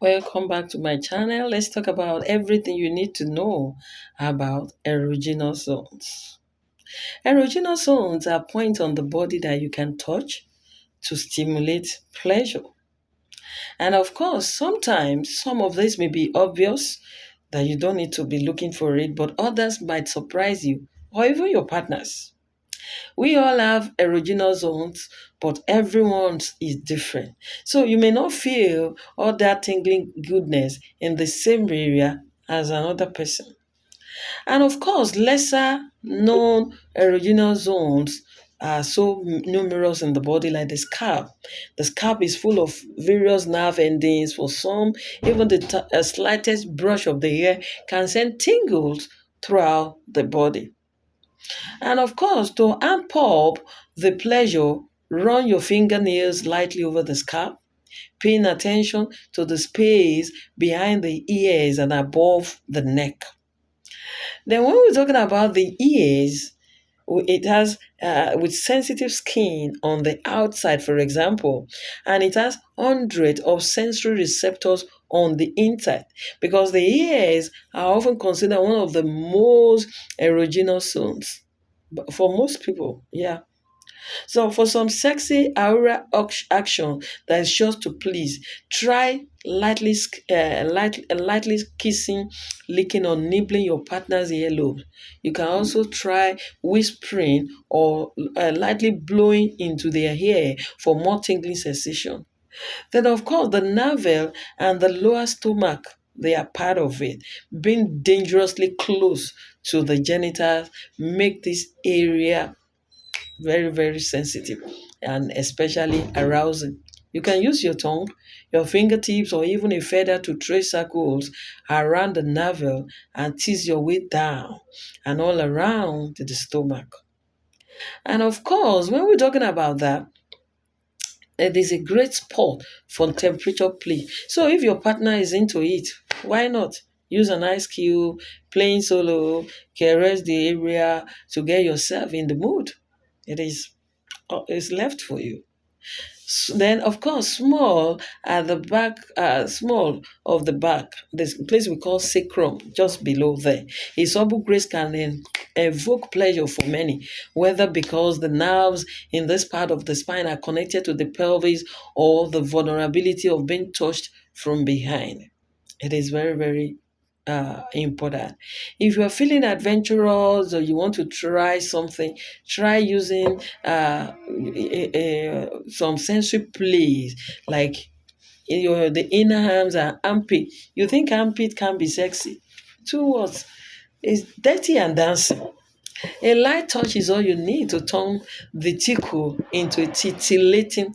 Welcome back to my channel. Let's talk about everything you need to know about erogenous zones. Erogenous zones are points on the body that you can touch to stimulate pleasure. And of course, sometimes some of this may be obvious that you don't need to be looking for it, but others might surprise you or even your partners. We all have erogenous zones, but everyone's is different. So you may not feel all that tingling goodness in the same area as another person. And of course, lesser known erogenous zones are so numerous in the body, like the scalp. The scalp is full of various nerve endings. For some, even the slightest brush of the hair can send tingles throughout the body. And of course, to amp up the pleasure, run your fingernails lightly over the scalp, paying attention to the space behind the ears and above the neck. Then, when we're talking about the ears, it has with sensitive skin on the outside, for example, and it has hundreds of sensory receptors on the inside, because the ears are often considered one of the most erogenous zones for most people. Yeah. So for some sexy aura action that is sure to please, try lightly kissing, licking, or nibbling your partner's earlobe. You can also try whispering or lightly blowing into their hair for more tingling sensation. Then, of course, the navel and the lower stomach, they are part of it. Being dangerously close to the genitals make this area very, very sensitive and especially arousing. You can use your tongue, your fingertips, or even a feather to trace circles around the navel and tease your way down and all around the stomach. And of course, when we're talking about that, it is a great spot for temperature play. So if your partner is into it, why not? Use an ice cube, playing solo, caress the area to get yourself in the mood. It is left for you. Then, of course, small at the back, small of the back, this place we call sacrum, just below there. A supple grace can evoke pleasure for many, whether because the nerves in this part of the spine are connected to the pelvis or the vulnerability of being touched from behind. It is very, very important. If you are feeling adventurous or you want to try something, try using some sensory plays like the inner arms and armpit. You think armpit can be sexy? Two words. It's dirty and dancing. A light touch is all you need to turn the tickle into a titillating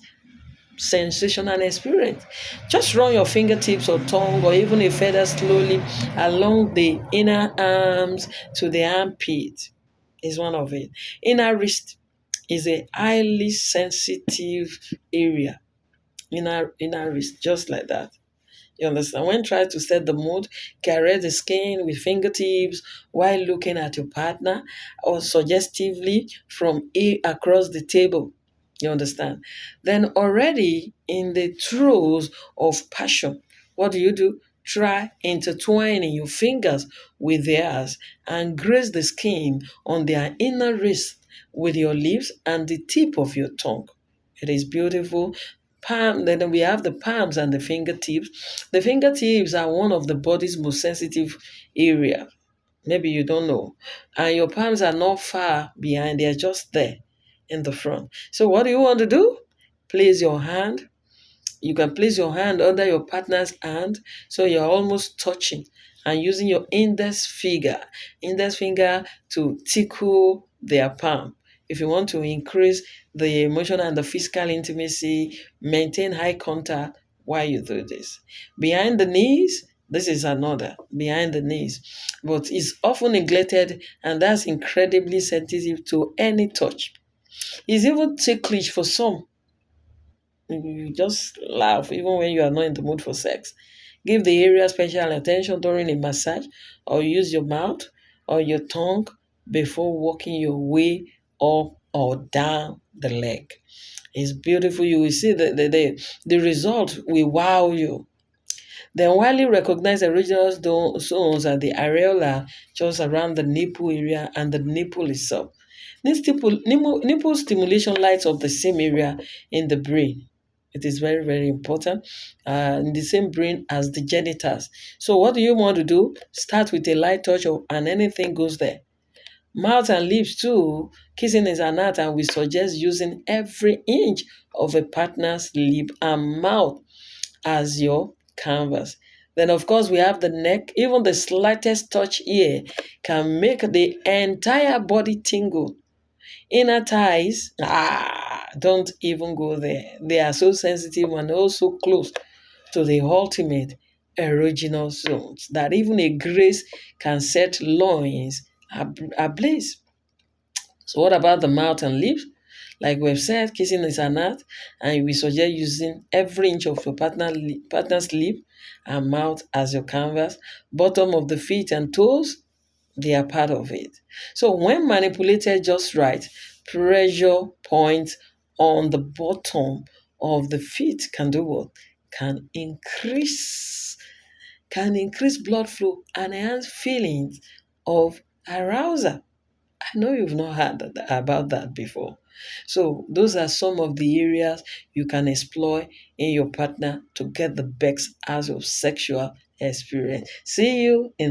sensation and experience. Just run your fingertips or tongue or even a feather slowly along the inner arms to the armpit is one of it. Inner wrist is a highly sensitive area. Inner wrist, just like that. You understand? When try to set the mood, caress the skin with fingertips while looking at your partner or suggestively from across the table. You understand? Then already in the throes of passion, what do? Try intertwining your fingers with theirs and graze the skin on their inner wrist with your lips and the tip of your tongue. It is beautiful. Then we have the palms and the fingertips. The fingertips are one of the body's most sensitive area. Maybe you don't know. And your palms are not far behind, they are just there in the front. So what do you want to do? Place your hand. You can place your hand under your partner's hand so you're almost touching and using your index finger to tickle their palm. If you want to increase the emotional and the physical intimacy, maintain eye contact while you do this. Behind the knees, this is another, behind the knees, but it's often neglected, and that's incredibly sensitive to any touch. It's even ticklish for some. You just laugh even when you are not in the mood for sex. Give the area special attention during a massage, or use your mouth or your tongue before walking your way up or down the leg. It's beautiful. You will see the result will wow you. Then widely recognized erogenous zones are the areola, just around the nipple area, and the nipple itself. This nipple stimulation lights up the same area in the brain. It is very, very important in the same brain as the genitals. So, what do you want to do? Start with a light touch, and anything goes there. Mouth and lips too. Kissing is an art, and we suggest using every inch of a partner's lip and mouth as your canvas. Then, of course, we have the neck. Even the slightest touch here can make the entire body tingle. Inner thighs, don't even go there. They are so sensitive and also close to the ultimate erogenous zones that even a grace can set loins ablaze. So, what about the mouth and lips? Like we've said, kissing is an art, and we suggest using every inch of your partner's lip and mouth as your canvas. Bottom of the feet and toes, they are part of it. So, when manipulated just right, pressure points on the bottom of the feet can do what? Can increase blood flow and enhance feelings of arousal. I know you've not heard about that before. So, those are some of the areas you can explore in your partner to get the best out of sexual experience. See you in